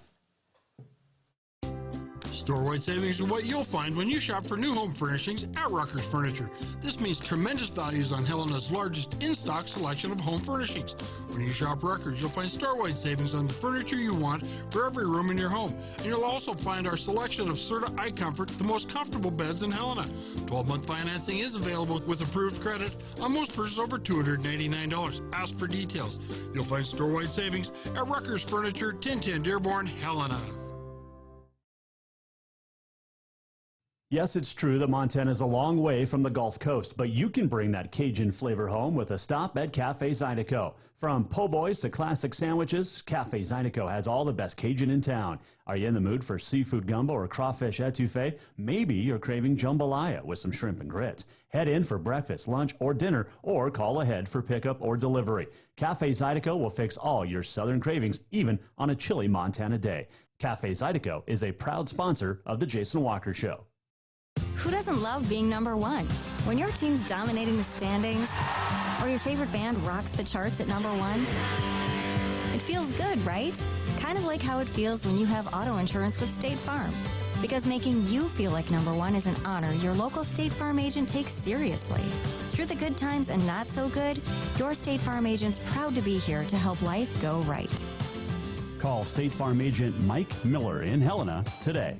Store-wide savings are what you'll find when you shop for new home furnishings at Rutgers Furniture. This means tremendous values on Helena's largest in-stock selection of home furnishings. When you shop Rutgers, you'll find store-wide savings on the furniture you want for every room in your home. And you'll also find our selection of Serta iComfort, the most comfortable beds in Helena. 12-month financing is available with approved credit on most purchases over $299. Ask for details. You'll find store-wide savings at Rutgers Furniture, 1010 Dearborn, Helena. Yes, it's true that Montana is a long way from the Gulf Coast, but you can bring that Cajun flavor home with a stop at Cafe Zydeco. From po' boys to classic sandwiches, Cafe Zydeco has all the best Cajun in town. Are you in the mood for seafood gumbo or crawfish etouffee? Maybe you're craving jambalaya with some shrimp and grits. Head in for breakfast, lunch, or dinner, or call ahead for pickup or delivery. Cafe Zydeco will fix all your southern cravings, even on a chilly Montana day. Cafe Zydeco is a proud sponsor of The Jason Walker Show. Who doesn't love being number one? When your team's dominating the standings, or your favorite band rocks the charts at number one, it feels good, right? Kind of like how it feels when you have auto insurance with State Farm. Because making you feel like number one is an honor your local State Farm agent takes seriously. Through the good times and not so good, your State Farm agent's proud to be here to help life go right. Call State Farm agent Mike Miller in Helena today.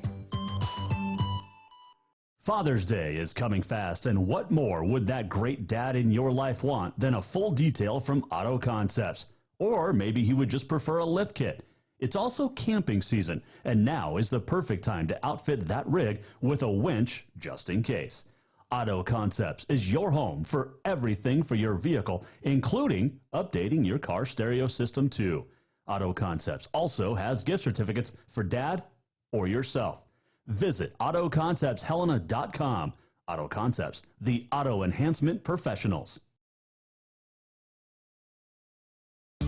Father's Day is coming fast, and what more would that great dad in your life want than a full detail from Auto Concepts? Or maybe he would just prefer a lift kit. It's also camping season, and now is the perfect time to outfit that rig with a winch just in case. Auto Concepts is your home for everything for your vehicle, including updating your car stereo system too. Auto Concepts also has gift certificates for dad or yourself. Visit AutoConceptsHelena.com. Auto Concepts, the auto enhancement professionals.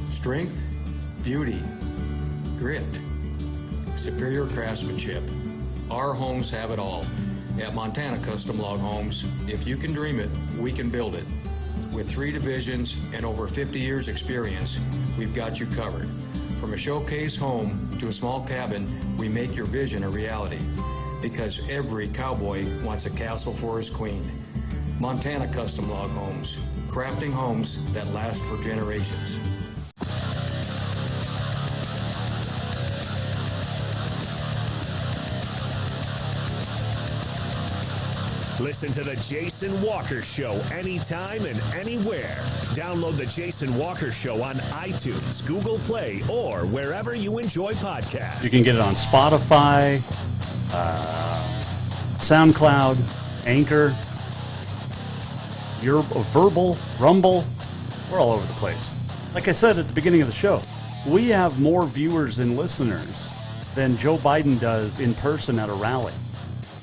Strength, beauty, grit, superior craftsmanship. Our homes have it all. At Montana Custom Log Homes, if you can dream it, we can build it. With 3 divisions and over 50 years experience, we've got you covered. From a showcase home to a small cabin, we make your vision a reality. Because every cowboy wants a castle for his queen. Montana Custom Log Homes, crafting homes that last for generations. Listen to The Jason Walker Show anytime and anywhere. Download The Jason Walker Show on iTunes, Google Play, or wherever you enjoy podcasts. You can get it on Spotify, SoundCloud, Anchor, your Verbal, Rumble. We're all over the place. Like I said at the beginning of the show, we have more viewers and listeners than Joe Biden does in person at a rally,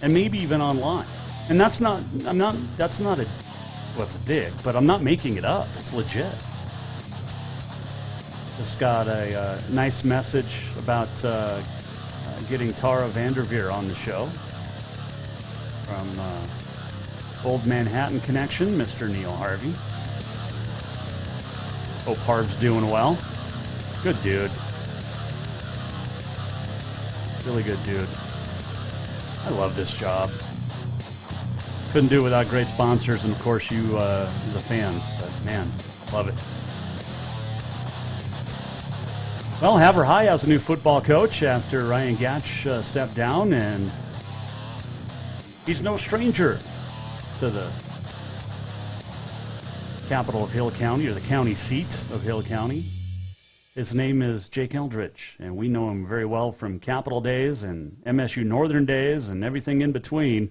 and maybe even online. And that's not a, well, it's a dig, but I'm not making it up. It's legit. Just got a nice message about getting Tara VanDerveer on the show from Old Manhattan Connection, Mr. Neil Harvey. Hope Harv's doing well. Good dude. Really good dude. I love this job. Couldn't do it without great sponsors and, of course, you, the fans. But, man, love it. Well, Havre High has a new football coach after Ryan Gatch stepped down, and he's no stranger to the capital of Hill County, or the county seat of Hill County. His name is Jake Eldridge, and we know him very well from Capital days and MSU Northern days and everything in between.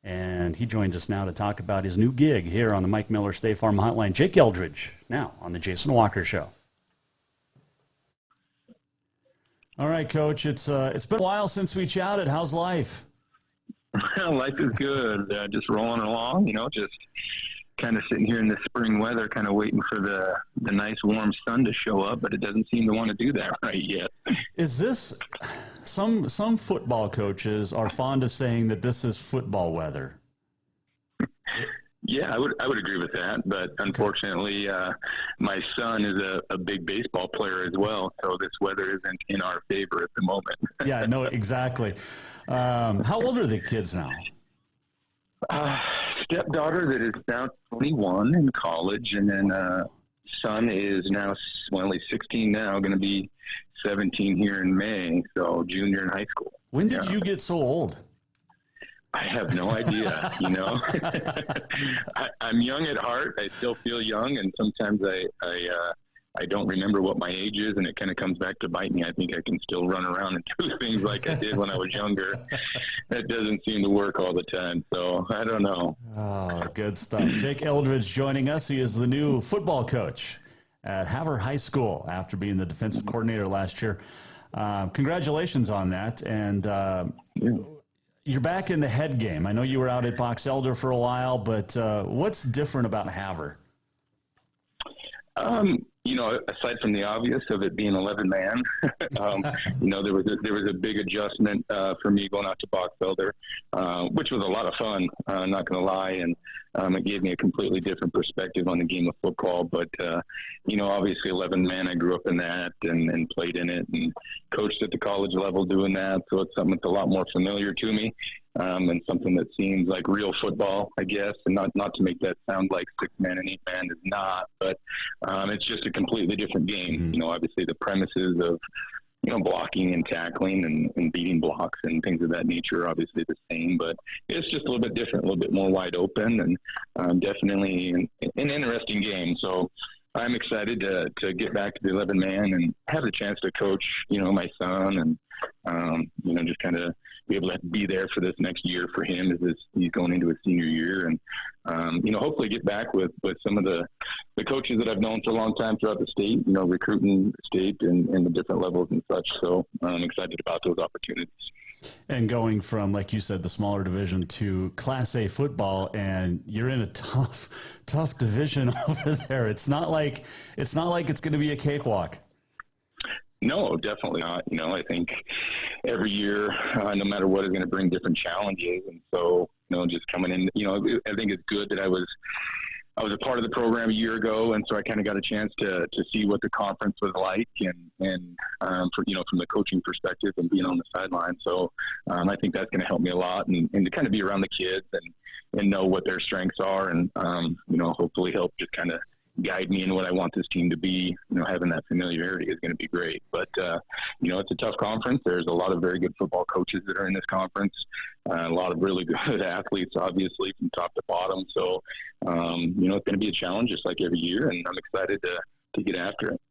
And he joins us now to talk about his new gig here on the Mike Miller State Farm Hotline. Jake Eldridge, now on the Jason Walker Show. All right, Coach, it's been a while since we chatted. How's life? Life is good. Just rolling along, just kind of sitting here in the spring weather, kind of waiting for the nice warm sun to show up, but it doesn't seem to want to do that right yet. Is this some football coaches are fond of saying that this is football weather? Yeah, I would agree with that, but unfortunately, my son is a big baseball player as well, so this weather isn't in our favor at the moment. Yeah, no, exactly. How old are the kids now? Stepdaughter that is now 21 in college, and then son is now, well, he's 16 now, going to be 17 here in May, so junior in high school. When did you get so old? I have no idea, I'm young at heart. I still feel young, and sometimes I don't remember what my age is, and it kind of comes back to bite me. I think I can still run around and do things like I did when I was younger. That doesn't seem to work all the time, so I don't know. Oh, good stuff. Jake Eldridge joining us. He is the new football coach at Havre High School after being the defensive coordinator last year. Congratulations on that, and you're back in the head game. I know you were out at Box Elder for a while, but what's different about Havre? Aside from the obvious of it being 11-man, there was a big adjustment for me going out to Box Elder, which was a lot of fun, not going to lie, and it gave me a completely different perspective on the game of football. But, obviously 11-man, I grew up in that and played in it and coached at the college level doing that, so it's something that's a lot more familiar to me. And something that seems like real football, I guess, and not to make that sound like 6-man and 8-man is not, but it's just a completely different game. Mm-hmm. Obviously the premises of, blocking and tackling and beating blocks and things of that nature are obviously the same, but it's just a little bit different, a little bit more wide open, and definitely an interesting game. So I'm excited to get back to the 11-man and have the chance to coach, my son, and just kind of be able to be there for this next year for him as he's going into his senior year, and hopefully get back with some of the coaches that I've known for a long time throughout the state, recruiting state and the different levels and such. So I'm excited about those opportunities. And going from, like you said, the smaller division to Class A football, and you're in a tough division over there. It's not like it's going to be a cakewalk. No, definitely not. I think every year, no matter what, is going to bring different challenges. And so, just coming in, I think it's good that I was a part of the program a year ago, and so I kind of got a chance to see what the conference was like, and from the coaching perspective and being on the sideline. So I think that's going to help me a lot, and to kind of be around the kids and know what their strengths are, and hopefully help just kind of guide me in what I want this team to be. Having that familiarity is going to be great. But it's a tough conference. There's a lot of very good football coaches that are in this conference. A lot of really good athletes, obviously, from top to bottom. So, it's going to be a challenge just like every year, and I'm excited to get after it.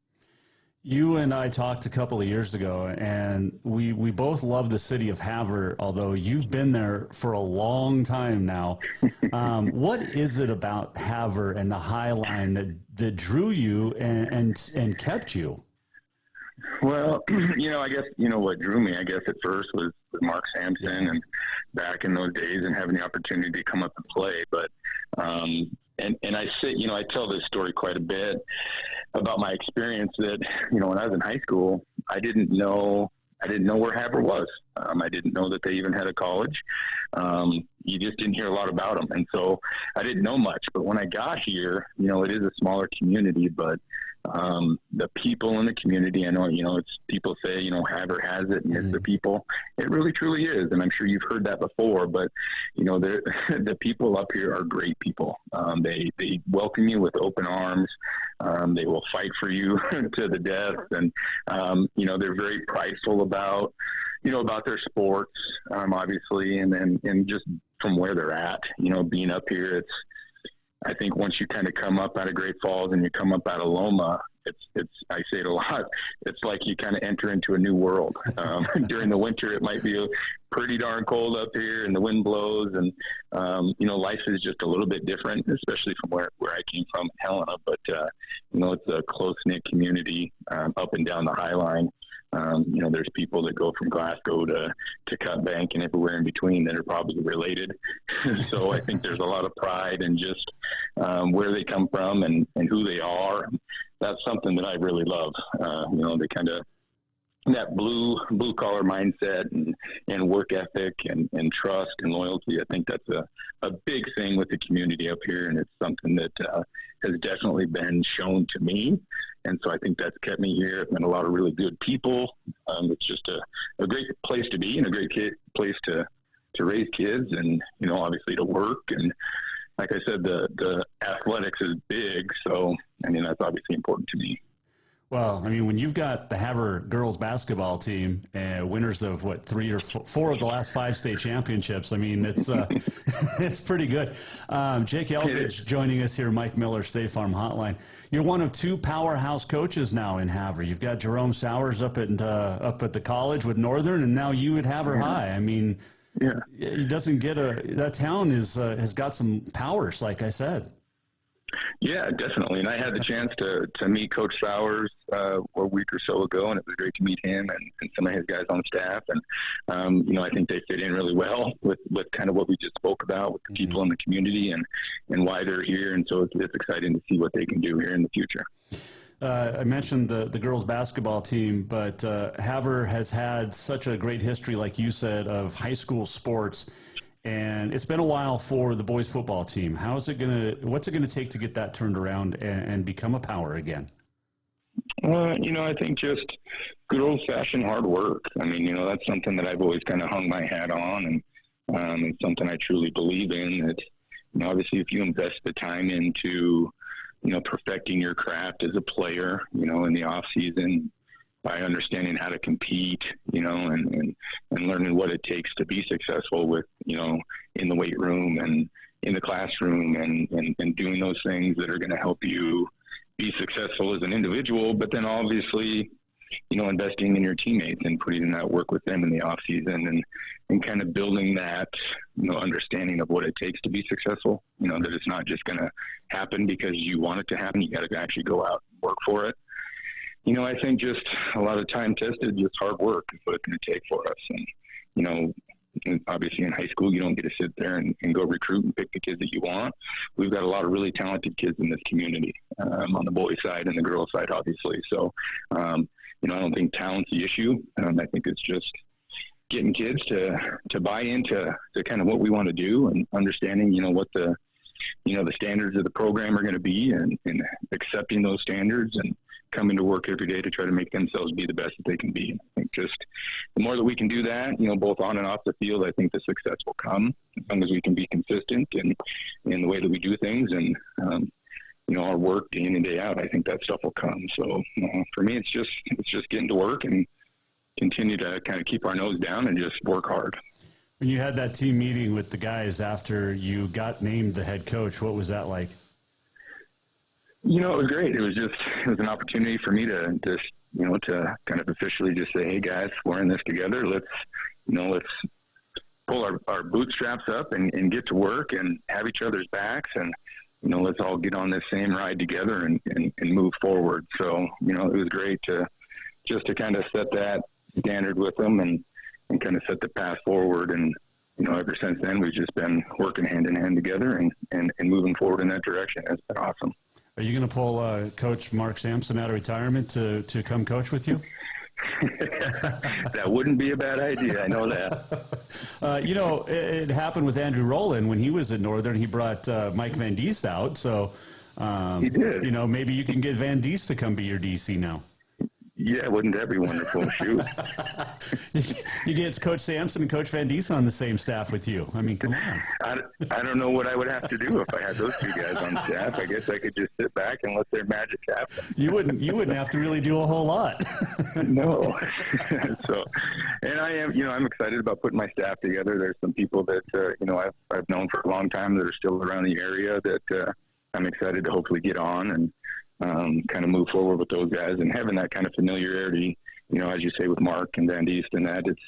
You and I talked a couple of years ago, and we both love the city of Havre, although you've been there for a long time now. What is it about Havre and the High Line that drew you and kept you? Well, I guess, what drew me, I guess, at first was Mark Sampson, and back in those days, and having the opportunity to come up and play. But, and I say, I tell this story quite a bit about my experience that, when I was in high school, I didn't know where Havre was. I didn't know that they even had a college. You just didn't hear a lot about them. And so I didn't know much. But when I got here, it is a smaller community, but the people in the community. I know, it's people say, Havre has it and it's the people. It really truly is. And I'm sure you've heard that before, but the people up here are great people. They welcome you with open arms. They will fight for you to the death. And, they're very prideful about their sports, obviously. And just from where they're at, being up here, I think once you kind of come up out of Great Falls and you come up out of Loma, I say it a lot, it's like you kind of enter into a new world. During the winter, it might be pretty darn cold up here and the wind blows and, life is just a little bit different, especially from where I came from, Helena. But, it's a close-knit community up and down the High Line. There's people that go from Glasgow to Cut Bank and everywhere in between that are probably related. So I think there's a lot of pride in just where they come from and who they are. That's something that I really love. They kind of that blue collar mindset and work ethic and trust and loyalty. I think that's a big thing with the community up here, and it's something that has definitely been shown to me. And so I think that's kept me here. I've met a lot of really good people. It's just a great place to be and a great place to raise kids and, obviously to work. And like I said, the athletics is big. So, that's obviously important to me. Well, when you've got the Havre girls basketball team, winners of 3 or 4 of the last 5 state championships, it's it's pretty good. Jake Eldridge joining us here, Mike Miller, State Farm Hotline. You're one of 2 powerhouse coaches now in Havre. You've got Jerome Sowers up at the college with Northern, and now you at Havre High. It doesn't get that town has got some powers, like I said. Yeah, definitely. And I had the chance to meet Coach Sowers a week or so ago, and it was great to meet him and some of his guys on staff. And, I think they fit in really well with kind of what we just spoke about with the people in the community and why they're here. And so it's exciting to see what they can do here in the future. I mentioned the girls basketball team, but Havre has had such a great history, like you said, of high school sports. And it's been a while for the boys football team. What's it going to take to get that turned around and become a power again? I think just good old fashioned hard work. That's something that I've always kind of hung my hat on, and it's something I truly believe in. That, obviously if you invest the time into, perfecting your craft as a player, in the off season, by understanding how to compete, and learning what it takes to be successful with, in the weight room and in the classroom and doing those things that are going to help you be successful as an individual, but then obviously, investing in your teammates and putting in that work with them in the off season and kind of building that, understanding of what it takes to be successful, that it's not just going to happen because you want it to happen. You got to actually go out and work for it. I think just a lot of time tested, just hard work is what it's going to take for us. And, obviously in high school, you don't get to sit there and go recruit and pick the kids that you want. We've got a lot of really talented kids in this community, on the boys side and the girls side, obviously. So, I don't think talent's the issue. I think it's just getting kids to buy into kind of what we want to do and understanding, what the standards of the program are going to be and accepting those standards and coming to work every day to try to make themselves be the best that they can be. I think just the more that we can do that, both on and off the field, I think the success will come as long as we can be consistent in the way that we do things and, our work day in and day out. I think that stuff will come. So for me, it's just getting to work and continue to kind of keep our nose down and just work hard. When you had that team meeting with the guys after you got named the head coach, what was that like? It was great. It was an opportunity for me to just, to kind of officially just say, hey guys, we're in this together. Let's pull our bootstraps up and get to work and have each other's backs and, let's all get on this same ride together and move forward. So, it was great to kind of set that standard with them and kind of set the path forward. And, ever since then, we've just been working hand in hand together and moving forward in that direction. It's been awesome. Are you going to pull Coach Mark Sampson out of retirement to come coach with you? That wouldn't be a bad idea. I know that. It happened with Andrew Rowland when he was at Northern. He brought Mike Van Diest out. So, He did. You know, maybe you can get Van Diest to come be your DC now. Yeah, wouldn't that be wonderful? Shoot. You get Coach Sampson and Coach Van Diest on the same staff with you. I mean, come on. I don't know what I would have to do if I had those two guys on staff. I guess I could just sit back and let their magic happen. You wouldn't have to really do a whole lot. No. So, and I'm excited about putting my staff together. There's some people that I've known for a long time that are still around the area that I'm excited to hopefully get on and kind of move forward with those guys, and having that kind of familiarity, as you say, with Mark and Van Diest and that, it's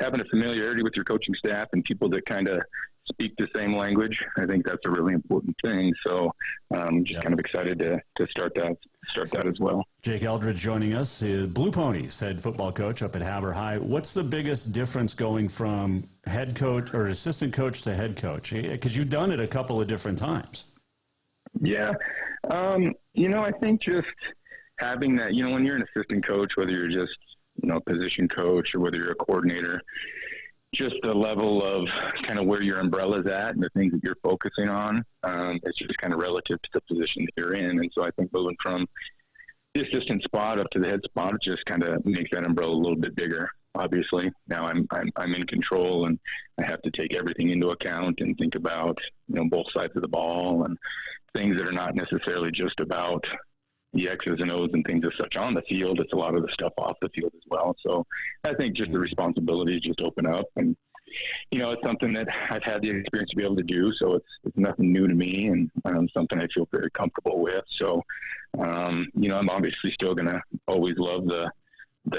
having a familiarity with your coaching staff and people that kind of speak the same language. I think that's a really important thing. So I'm just kind of excited to start that as well. Jake Eldridge joining us, Blue Ponies head football coach up at Havre High. What's the biggest difference going from head coach or assistant coach to head coach? Because you've done it a couple of different times. Yeah. I think just having that, when you're an assistant coach, whether you're just, position coach or whether you're a coordinator, just the level of kind of where your umbrella's at and the things that you're focusing on, it's just kind of relative to the position that you're in. And so I think moving from the assistant spot up to the head spot, it just kind of makes that umbrella a little bit bigger. Obviously, now I'm in control and I have to take everything into account and think about, both sides of the ball and things that are not necessarily just about the X's and O's and things as such on the field. It's a lot of the stuff off the field as well. So I think just the responsibilities just open up, and it's something that I've had the experience to be able to do. So it's nothing new to me, and something I feel very comfortable with. So I'm obviously still going to always love the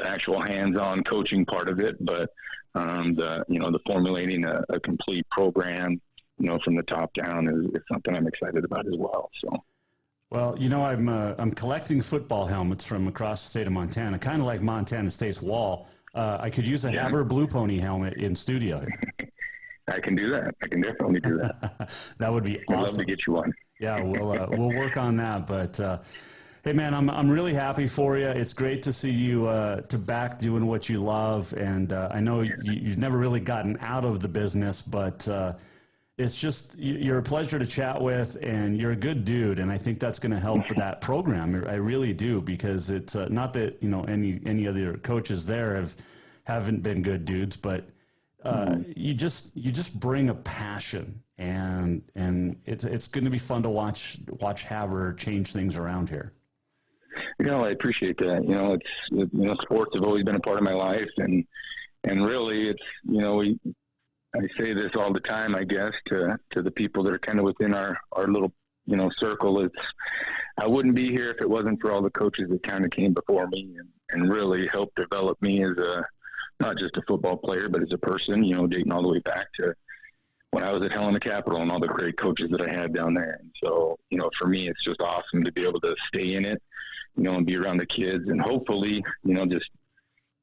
actual hands-on coaching part of it, but the formulating a complete program, from the top down is something I'm excited about as well. So. Well, I'm collecting football helmets from across the state of Montana, kind of like Montana State's wall. I could use a Havre Blue Pony helmet in studio. I can do that. I can definitely do that. That would be awesome. I'd love to get you one. Yeah, we'll work on that. But hey, man, I'm really happy for you. It's great to see you back doing what you love, and I know you've never really gotten out of the business, but. It's just, you're a pleasure to chat with, and you're a good dude, and I think that's going to help that program. I really do, because it's not that any other coaches there haven't been good dudes, but you just bring a passion, and it's going to be fun to watch Havre change things around here. I appreciate that. It's sports have always been a part of my life, and really it's I say this all the time, I guess, to the people that are kind of within our little, circle. I wouldn't be here if it wasn't for all the coaches that kind of came before me and really helped develop me as not just a football player, but as a person, dating all the way back to when I was at Helena Capital and all the great coaches that I had down there. And so, for me, it's just awesome to be able to stay in it, and be around the kids and hopefully, just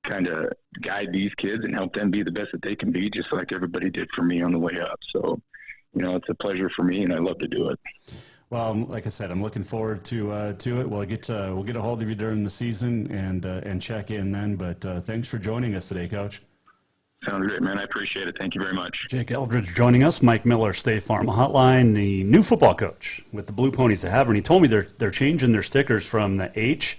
kind of guide these kids and help them be the best that they can be, just like everybody did for me on the way up. So, it's a pleasure for me, and I love to do it. Well, like I said, I'm looking forward to it. We'll get a hold of you during the season and check in then. But thanks for joining us today, Coach. Sounds great, man. I appreciate it. Thank you very much. Jake Eldridge joining us. Mike Miller, State Farm Hotline, the new football coach with the Blue Ponies at Havre. And he told me they're changing their stickers from the H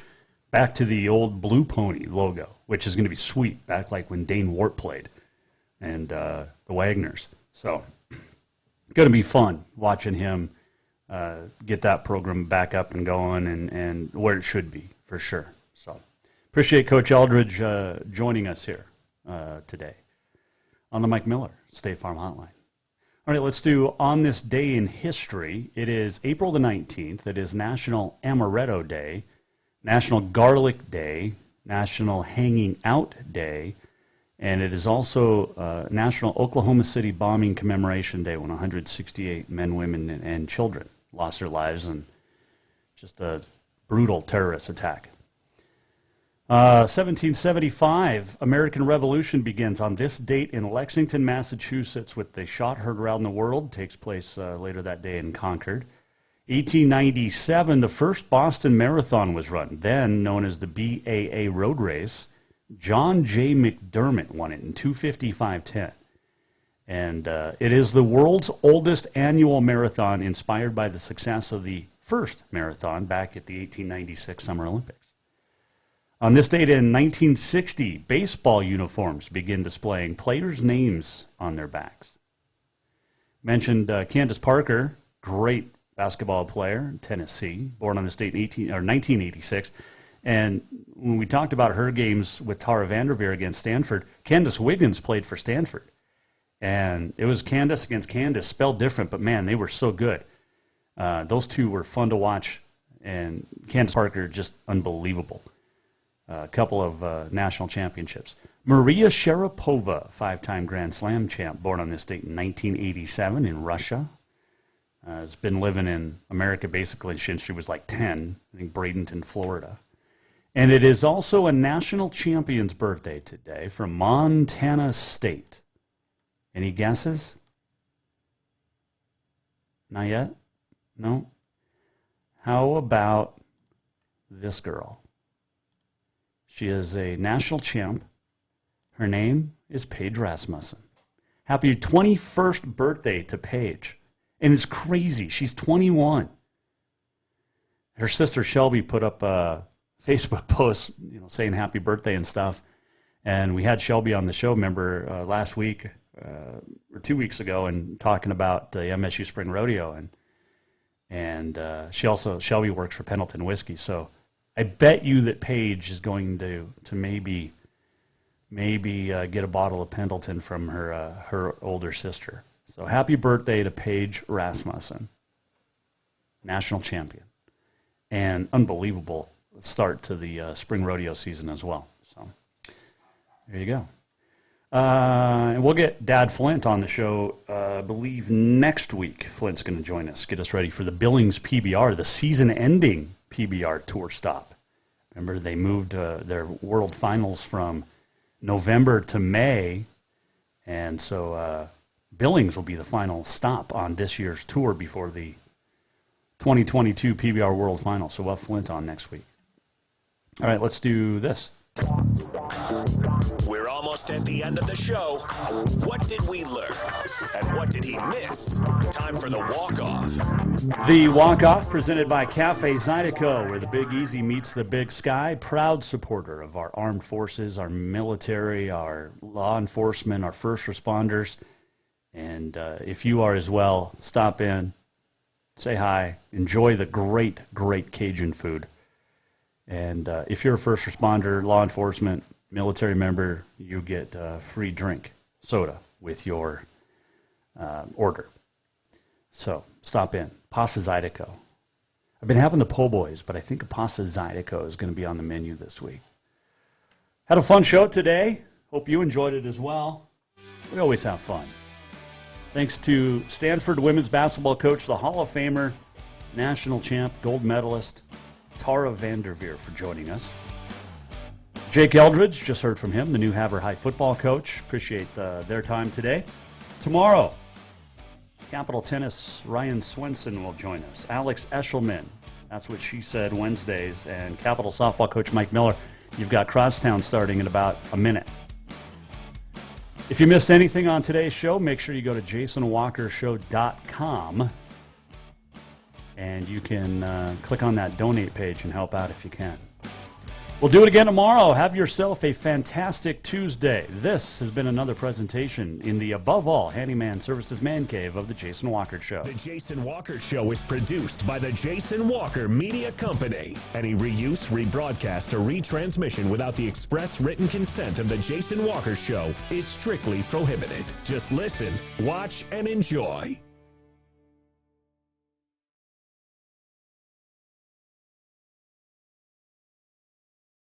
back to the old Blue Pony logo, which is going to be sweet, back like when Dane Wart played and the Wagners. So going to be fun watching him get that program back up and going and where it should be, for sure. So appreciate Coach Eldridge joining us here today on the Mike Miller State Farm Hotline. All right, let's do On This Day in History. It is April the 19th. It is National Amaretto Day, National Garlic Day, National Hanging Out Day, and it is also National Oklahoma City Bombing Commemoration Day, when 168 men, women, and children lost their lives in just a brutal terrorist attack. 1775, American Revolution begins on this date in Lexington, Massachusetts, with the shot heard around the world. Takes place later that day in Concord. 1897, the first Boston Marathon was run, then known as the BAA Road Race. John J. McDermott won it in 2:55:10. And it is the world's oldest annual marathon, inspired by the success of the first marathon back at the 1896 Summer Olympics. On this date in 1960, baseball uniforms begin displaying players' names on their backs. Mentioned Candace Parker, great basketball player in Tennessee, born on this date in 1986. And when we talked about her games with Tara VanDerveer against Stanford, Candace Wiggins played for Stanford. And it was Candace against Candace, spelled different, but man, they were so good. Those two were fun to watch, and Candace Parker, just unbelievable. A couple of national championships. Maria Sharapova, 5-time Grand Slam champ, born on this date in 1987 in Russia. Has been living in America basically since she was like 10, I think Bradenton, Florida. And it is also a national champion's birthday today from Montana State. Any guesses? Not yet? No? How about this girl? She is a national champ. Her name is Paige Rasmussen. Happy 21st birthday to Paige. And it's crazy. She's 21. Her sister Shelby put up a Facebook post, saying happy birthday and stuff. And we had Shelby on the show, remember, last week or 2 weeks ago, and talking about the MSU Spring Rodeo. And Shelby works for Pendleton Whiskey. So I bet you that Paige is going to maybe get a bottle of Pendleton from her older sister. So happy birthday to Paige Rasmussen, national champion, and unbelievable start to the spring rodeo season as well. So there you go. And we'll get Dad Flint on the show, I believe, next week. Flint's going to join us, get us ready for the Billings PBR, the season-ending PBR tour stop. Remember, they moved their World Finals from November to May, and so Billings will be the final stop on this year's tour before the 2022 PBR World Finals. So we'll have Flint on next week. All right, let's do this. We're almost at the end of the show. What did we learn? And what did he miss? Time for the walk-off. The walk-off presented by Cafe Zydeco, where the Big Easy meets the Big Sky. Proud supporter of our armed forces, our military, our law enforcement, our first responders. And if you are as well, stop in, say hi, enjoy the great, great Cajun food. And if you're a first responder, law enforcement, military member, you get a free drink, soda, with your order. So stop in. Pasta Zydeco. I've been having the po' boys, but I think a Pasta Zydeco is going to be on the menu this week. Had a fun show today. Hope you enjoyed it as well. We always have fun. Thanks to Stanford women's basketball coach, the Hall of Famer, national champ, gold medalist, Tara VanDerveer, for joining us. Jake Eldridge, just heard from him, the new Havre High football coach. Appreciate their time today. Tomorrow, Capital Tennis, Ryan Swenson will join us. Alex Eshelman, that's what she said Wednesdays. And Capital softball coach Mike Miller. You've got Crosstown starting in about a minute. If you missed anything on today's show, make sure you go to jasonwalkershow.com. And you can click on that donate page and help out if you can. We'll do it again tomorrow. Have yourself a fantastic Tuesday. This has been another presentation in the Above All Handyman Services Man Cave of The Jason Walker Show. The Jason Walker Show is produced by the Jason Walker Media Company. Any reuse, rebroadcast, or retransmission without the express written consent of The Jason Walker Show is strictly prohibited. Just listen, watch, and enjoy.